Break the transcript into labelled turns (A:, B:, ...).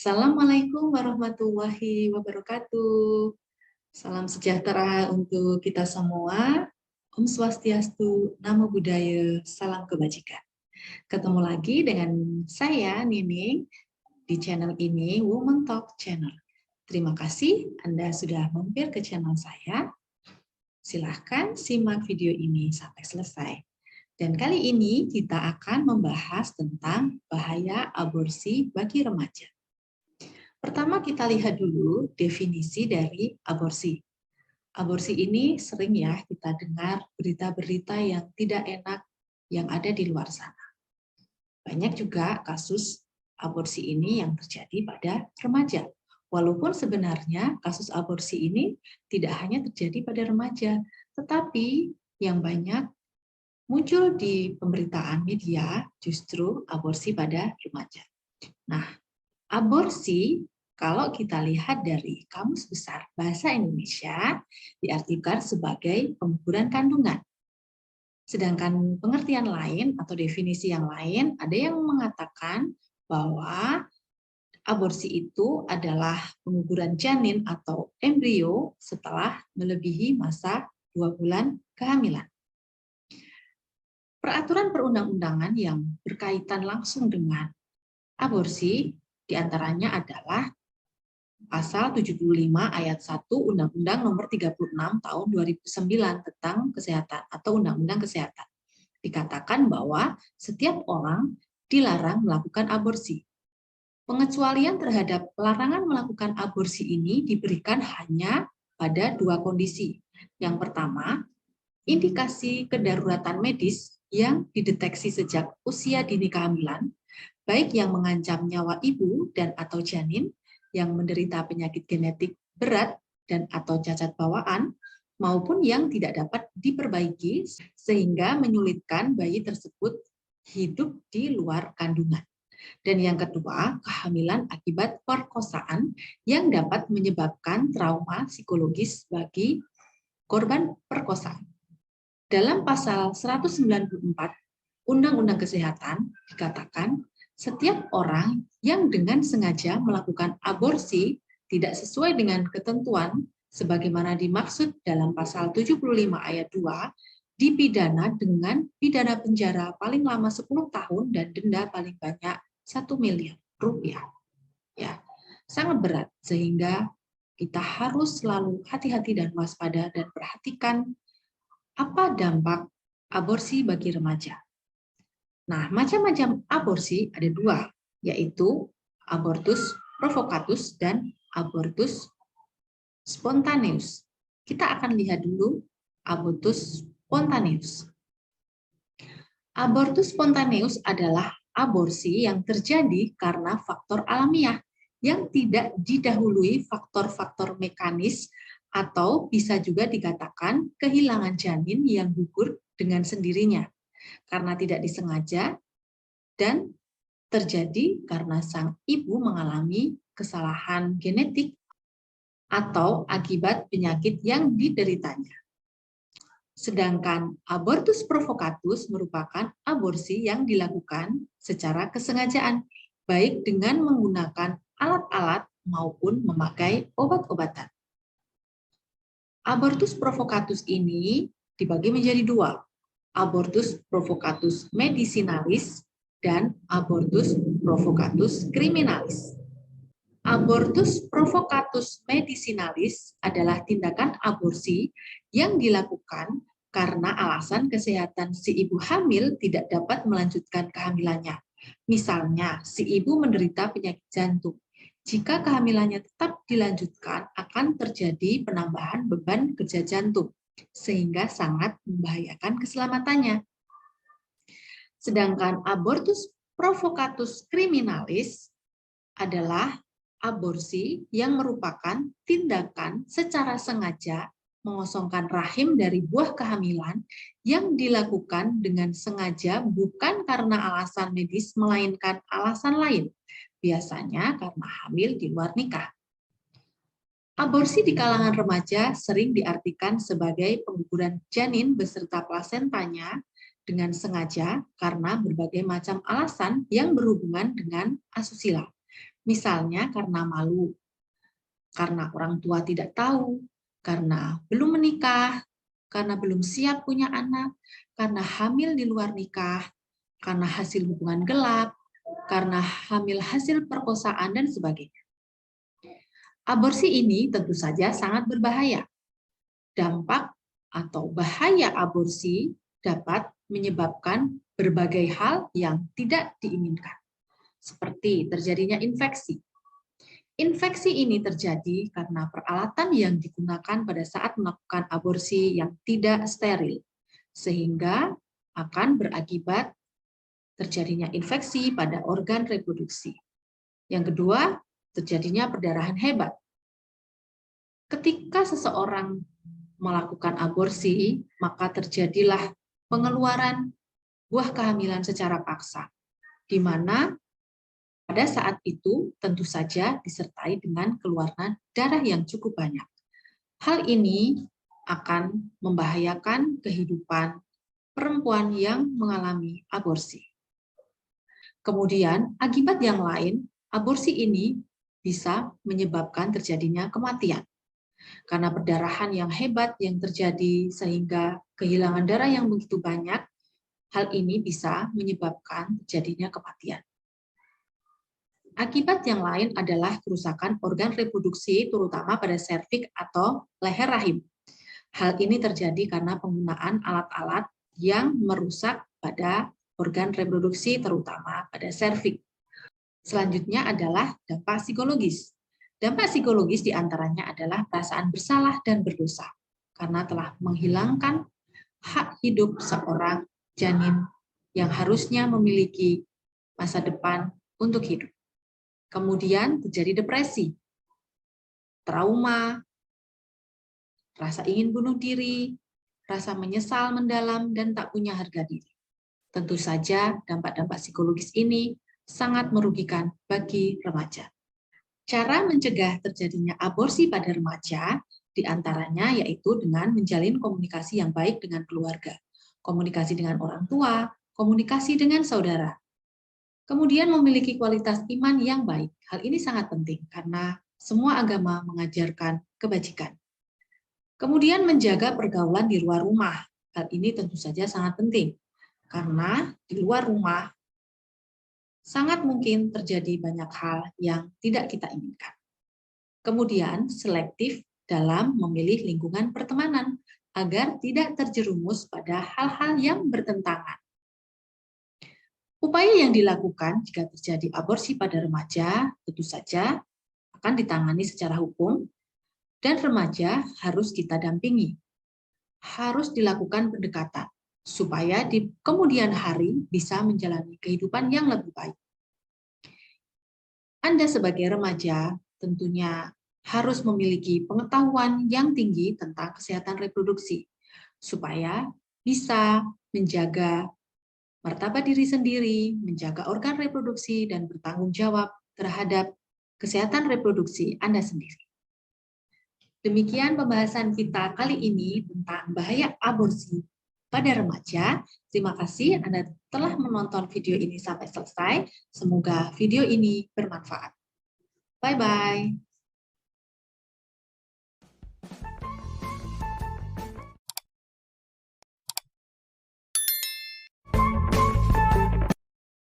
A: Assalamualaikum warahmatullahi wabarakatuh. Salam sejahtera untuk kita semua. Om Swastiastu, Namo Buddhaya, salam kebajikan. Ketemu lagi dengan saya, Nining, di channel ini, Woman Talk Channel. Terima kasih Anda sudah mampir ke channel saya. Silahkan simak video ini sampai selesai. Dan kali ini kita akan membahas tentang bahaya aborsi bagi remaja. Pertama kita lihat dulu definisi dari aborsi. Aborsi ini sering ya kita dengar berita-berita yang tidak enak yang ada di luar sana. Banyak juga kasus aborsi ini yang terjadi pada remaja. Walaupun sebenarnya kasus aborsi ini tidak hanya terjadi pada remaja, tetapi yang banyak muncul di pemberitaan media justru aborsi pada remaja. Nah, aborsi, kalau kita lihat dari Kamus Besar Bahasa Indonesia, diartikan sebagai pengguguran kandungan. Sedangkan pengertian lain atau definisi yang lain, ada yang mengatakan bahwa aborsi itu adalah penguguran janin atau embrio setelah melebihi masa 2 bulan kehamilan. Peraturan perundang-undangan yang berkaitan langsung dengan aborsi diantaranya adalah Pasal 75 ayat 1 Undang-Undang Nomor 36 Tahun 2009 tentang Kesehatan atau Undang-Undang Kesehatan. Dikatakan bahwa setiap orang dilarang melakukan aborsi. Pengecualian terhadap larangan melakukan aborsi ini diberikan hanya pada 2 kondisi. Yang pertama, indikasi kedaruratan medis yang dideteksi sejak usia dini kehamilan, baik yang mengancam nyawa ibu dan atau janin, yang menderita penyakit genetik berat dan atau cacat bawaan, maupun yang tidak dapat diperbaiki sehingga menyulitkan bayi tersebut hidup di luar kandungan. Dan yang kedua, kehamilan akibat perkosaan yang dapat menyebabkan trauma psikologis bagi korban perkosaan. Dalam pasal 194 Undang-Undang Kesehatan dikatakan setiap orang yang dengan sengaja melakukan aborsi tidak sesuai dengan ketentuan sebagaimana dimaksud dalam pasal 75 ayat 2 dipidana dengan pidana penjara paling lama 10 tahun dan denda paling banyak 1 miliar rupiah. Ya, sangat berat sehingga kita harus selalu hati-hati dan waspada dan perhatikan apa dampak aborsi bagi remaja. Nah, macam-macam aborsi ada 2, yaitu abortus provokatus dan abortus spontaneus. Kita akan lihat dulu abortus spontaneus. Abortus spontaneus adalah aborsi yang terjadi karena faktor alamiah yang tidak didahului faktor-faktor mekanis atau bisa juga dikatakan kehilangan janin yang gugur dengan sendirinya karena tidak disengaja dan terjadi karena sang ibu mengalami kesalahan genetik atau akibat penyakit yang dideritanya. Sedangkan abortus provokatus merupakan aborsi yang dilakukan secara kesengajaan, baik dengan menggunakan alat-alat maupun memakai obat-obatan. Abortus provokatus ini dibagi menjadi 2, abortus provokatus medicinalis dan abortus provokatus criminalis. Abortus provokatus medicinalis adalah tindakan aborsi yang dilakukan karena alasan kesehatan si ibu hamil tidak dapat melanjutkan kehamilannya. Misalnya, si ibu menderita penyakit jantung. Jika kehamilannya tetap dilanjutkan, akan terjadi penambahan beban kerja jantung, sehingga sangat membahayakan keselamatannya. Sedangkan abortus provokatus criminalis adalah aborsi yang merupakan tindakan secara sengaja mengosongkan rahim dari buah kehamilan yang dilakukan dengan sengaja bukan karena alasan medis melainkan alasan lain, biasanya karena hamil di luar nikah. Aborsi di kalangan remaja sering diartikan sebagai pengguguran janin beserta plasentanya dengan sengaja karena berbagai macam alasan yang berhubungan dengan asusila. Misalnya karena malu, karena orang tua tidak tahu, karena belum menikah, karena belum siap punya anak, karena hamil di luar nikah, karena hasil hubungan gelap, karena hamil hasil perkosaan, dan sebagainya. Aborsi ini tentu saja sangat berbahaya. Dampak atau bahaya aborsi dapat menyebabkan berbagai hal yang tidak diinginkan, seperti terjadinya infeksi. Infeksi ini terjadi karena peralatan yang digunakan pada saat melakukan aborsi yang tidak steril, sehingga akan berakibat terjadinya infeksi pada organ reproduksi. Yang kedua, terjadinya perdarahan hebat. Ketika seseorang melakukan aborsi, maka terjadilah pengeluaran buah kehamilan secara paksa, di mana pada saat itu tentu saja disertai dengan keluaran darah yang cukup banyak. Hal ini akan membahayakan kehidupan perempuan yang mengalami aborsi. Kemudian, akibat yang lain, aborsi ini bisa menyebabkan terjadinya kematian. Karena perdarahan yang hebat yang terjadi sehingga kehilangan darah yang begitu banyak, hal ini bisa menyebabkan terjadinya kematian. Akibat yang lain adalah kerusakan organ reproduksi, terutama pada serviks atau leher rahim. Hal ini terjadi karena penggunaan alat-alat yang merusak pada organ reproduksi, terutama pada serviks. Selanjutnya adalah dampak psikologis. Dampak psikologis diantaranya adalah perasaan bersalah dan berdosa, karena telah menghilangkan hak hidup seorang janin yang harusnya memiliki masa depan untuk hidup. Kemudian terjadi depresi, trauma, rasa ingin bunuh diri, rasa menyesal mendalam, dan tak punya harga diri. Tentu saja dampak-dampak psikologis ini sangat merugikan bagi remaja. Cara mencegah terjadinya aborsi pada remaja diantaranya yaitu dengan menjalin komunikasi yang baik dengan keluarga, komunikasi dengan orang tua, komunikasi dengan saudara. Kemudian memiliki kualitas iman yang baik. Hal ini sangat penting karena semua agama mengajarkan kebajikan. Kemudian menjaga pergaulan di luar rumah. Hal ini tentu saja sangat penting karena di luar rumah sangat mungkin terjadi banyak hal yang tidak kita inginkan. Kemudian, selektif dalam memilih lingkungan pertemanan agar tidak terjerumus pada hal-hal yang bertentangan. Upaya yang dilakukan jika terjadi aborsi pada remaja tentu saja akan ditangani secara hukum dan remaja harus kita dampingi. Harus dilakukan pendekatan supaya di kemudian hari bisa menjalani kehidupan yang lebih baik. Anda sebagai remaja tentunya harus memiliki pengetahuan yang tinggi tentang kesehatan reproduksi, supaya bisa menjaga martabat diri sendiri, menjaga organ reproduksi, dan bertanggung jawab terhadap kesehatan reproduksi Anda sendiri. Demikian pembahasan kita kali ini tentang bahaya aborsi pada remaja. Terima kasih Anda telah menonton video ini sampai selesai. Semoga video ini bermanfaat. Bye-bye.